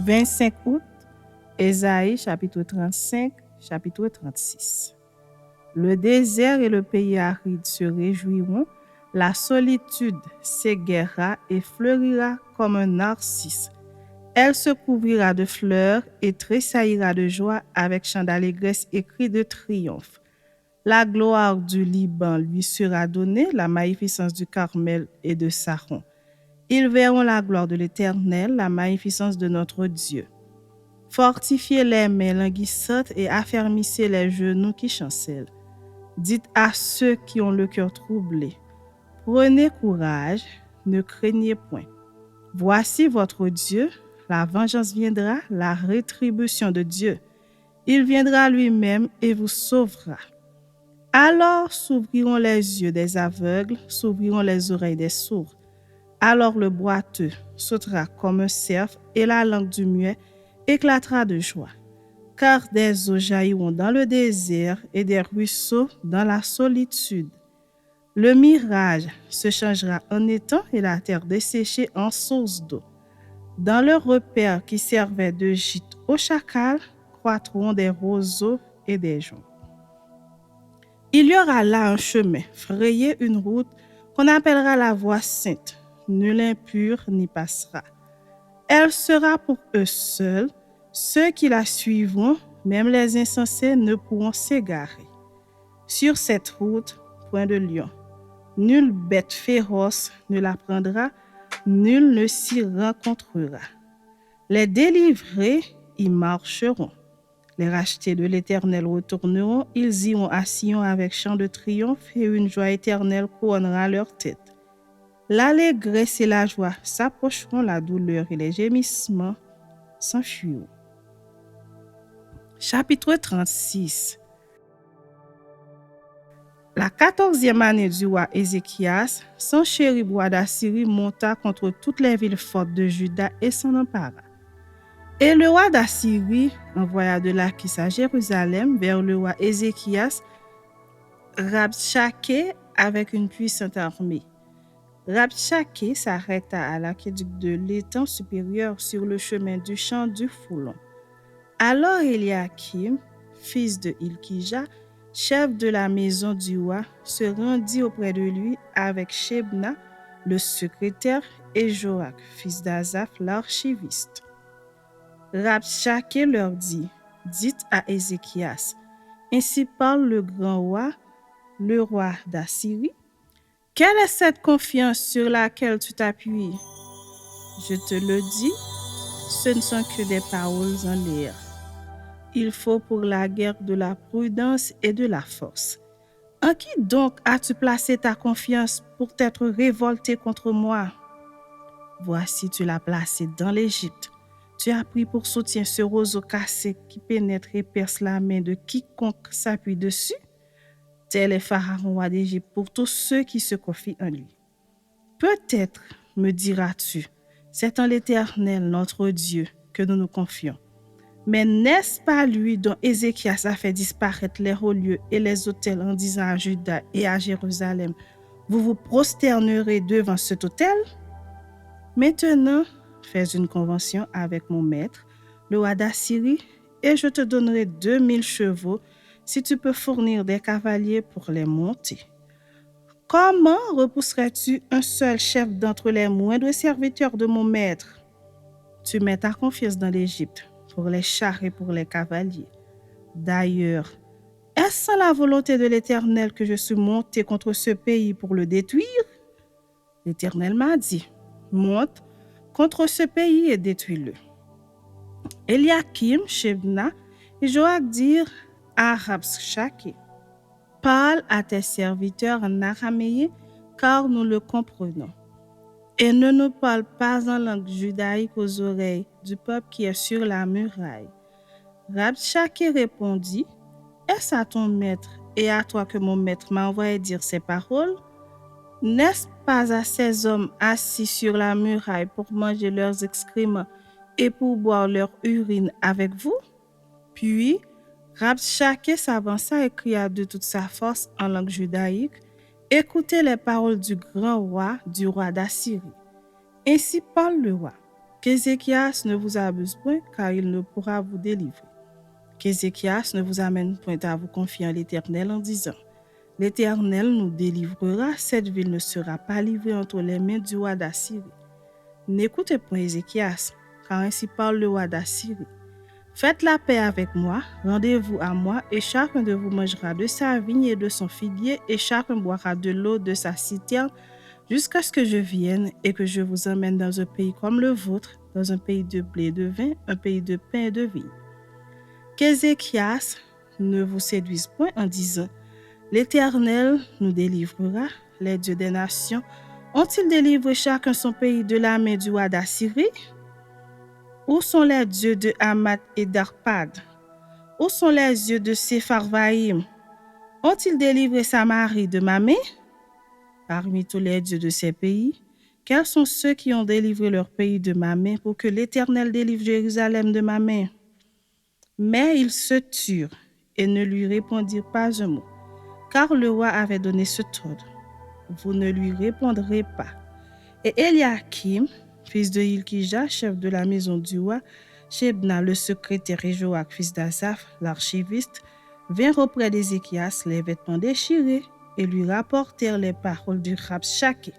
25 août, Ésaïe chapitre 35, chapitre 36. Le désert et le pays aride se réjouiront, la solitude s'égaira et fleurira comme un narcisse. Elle se couvrira de fleurs et tressaillira de joie avec chants d'allégresse et cris de triomphe. La gloire du Liban lui sera donnée, la magnificence du Carmel et de Saron. Ils verront la gloire de l'Éternel, la magnificence de notre Dieu. Fortifiez les mains languissantes et affermissez les genoux qui chancellent. Dites à ceux qui ont le cœur troublé, prenez courage, ne craignez point. Voici votre Dieu, la vengeance viendra, la rétribution de Dieu. Il viendra lui-même et vous sauvera. Alors s'ouvriront les yeux des aveugles, s'ouvriront les oreilles des sourds. Alors le boiteux sautera comme un cerf et la langue du muet éclatera de joie. Car des eaux jailliront dans le désert et des ruisseaux dans la solitude. Le mirage se changera en étang et la terre desséchée en source d'eau. Dans le repère qui servait de gîte aux chacals, croîtront des roseaux et des joncs. Il y aura là un chemin, frayé une route qu'on appellera la voie sainte. Nul impur n'y passera. Elle sera pour eux seuls. Ceux qui la suivront, même les insensés, ne pourront s'égarer. Sur cette route, point de lion. Nulle bête féroce ne la prendra, nul ne s'y rencontrera. Les délivrés y marcheront. Les rachetés de l'Éternel retourneront, ils iront à Sion avec chant de triomphe et une joie éternelle couronnera leur tête. L'allégresse et la joie s'approcheront, la douleur et les gémissements s'enfuiront. Chapitre 36. La 14e année du roi Ézéchias, Sanchérib roi d'Assyrie monta contre toutes les villes fortes de Juda et s'en empara. Et le roi d'Assyrie envoya de Lachis à Jérusalem vers le roi Ézéchias, Rabshakeh avec une puissante armée. Rabshakeh s'arrêta à l'aqueduc de l'étang supérieur sur le chemin du champ du Foulon. Alors Eliakim, fils de Hilkija, chef de la maison du roi, se rendit auprès de lui avec Shebna, le secrétaire, et Joach, fils d'Azaph, l'archiviste. Rabshakeh leur dit, « Dites à Ézéchias, ainsi parle le grand roi, le roi d'Assyrie. Quelle est cette confiance sur laquelle tu t'appuies? Je te le dis, ce ne sont que des paroles en l'air. Il faut pour la guerre de la prudence et de la force. En qui donc as-tu placé ta confiance pour t'être révolté contre moi? Voici, tu l'as placé dans l'Égypte. Tu as pris pour soutien ce roseau cassé qui pénètre et perce la main de quiconque s'appuie dessus. Tel est Pharaon, roi d'Égypte, pour tous ceux qui se confient en lui. Peut-être, me diras-tu, c'est en l'Éternel, notre Dieu, que nous nous confions. Mais n'est-ce pas lui dont Ézéchias a fait disparaître les hauts lieux et les autels en disant à Juda et à Jérusalem, vous vous prosternerez devant cet autel? Maintenant, fais une convention avec mon maître, le roi d'Assyrie, et je te donnerai 2000 chevaux si tu peux fournir des cavaliers pour les monter. Comment repousserais-tu un seul chef d'entre les moindres serviteurs de mon maître? Tu mets ta confiance dans l'Égypte pour les chars et pour les cavaliers. D'ailleurs, est-ce sans la volonté de l'Éternel que je suis monté contre ce pays pour le détruire? L'Éternel m'a dit, monte contre ce pays et détruis-le. Eliakim, Shebna et Joach dirent à Rabshakeh, parle à tes serviteurs en araméen, car nous le comprenons. Et ne nous parle pas en langue judaïque aux oreilles du peuple qui est sur la muraille. Rabshakeh répondit, est-ce à ton maître et à toi que mon maître m'a envoyé dire ces paroles? N'est-ce pas à ces hommes assis sur la muraille pour manger leurs excréments et pour boire leur urine avec vous? Puis, Rabshakeh s'avança et cria de toute sa force en langue judaïque, écoutez les paroles du grand roi, du roi d'Assyrie. Ainsi parle le roi. qu'Ézéchias ne vous abuse point, car il ne pourra vous délivrer. Qu'Ézéchias ne vous amène point à vous confier en l'Éternel en disant, l'Éternel nous délivrera, cette ville ne sera pas livrée entre les mains du roi d'Assyrie. N'écoutez point Ézéchias, car ainsi parle le roi d'Assyrie. Faites la paix avec moi, rendez-vous à moi, et chacun de vous mangera de sa vigne et de son figuier, et chacun boira de l'eau de sa citerne, jusqu'à ce que je vienne et que je vous emmène dans un pays comme le vôtre, dans un pays de blé et de vin, un pays de pain et de vigne. Qu'Ézéchias ne vous séduise point en disant, l'Éternel nous délivrera, les dieux des nations ont-ils délivré chacun son pays de la main du roi d'Assyrie? Où sont les dieux de Hamath et d'Arpad? Où sont les dieux de Sepharvaïm? Ont-ils délivré Samarie de ma main? Parmi tous les dieux de ces pays, quels sont ceux qui ont délivré leur pays de ma main pour que l'Éternel délivre Jérusalem de ma main? Mais ils se turent et ne lui répondirent pas un mot, car le roi avait donné ce ordre. Vous ne lui répondrez pas. Et Eliakim, fils de Hilkija, chef de la maison du roi, Shebna, le secrétaire, et Joach, fils d'Asaph, l'archiviste, vinrent auprès d'Ézéchias, les vêtements déchirés, et lui rapportèrent les paroles du Rabshakeh.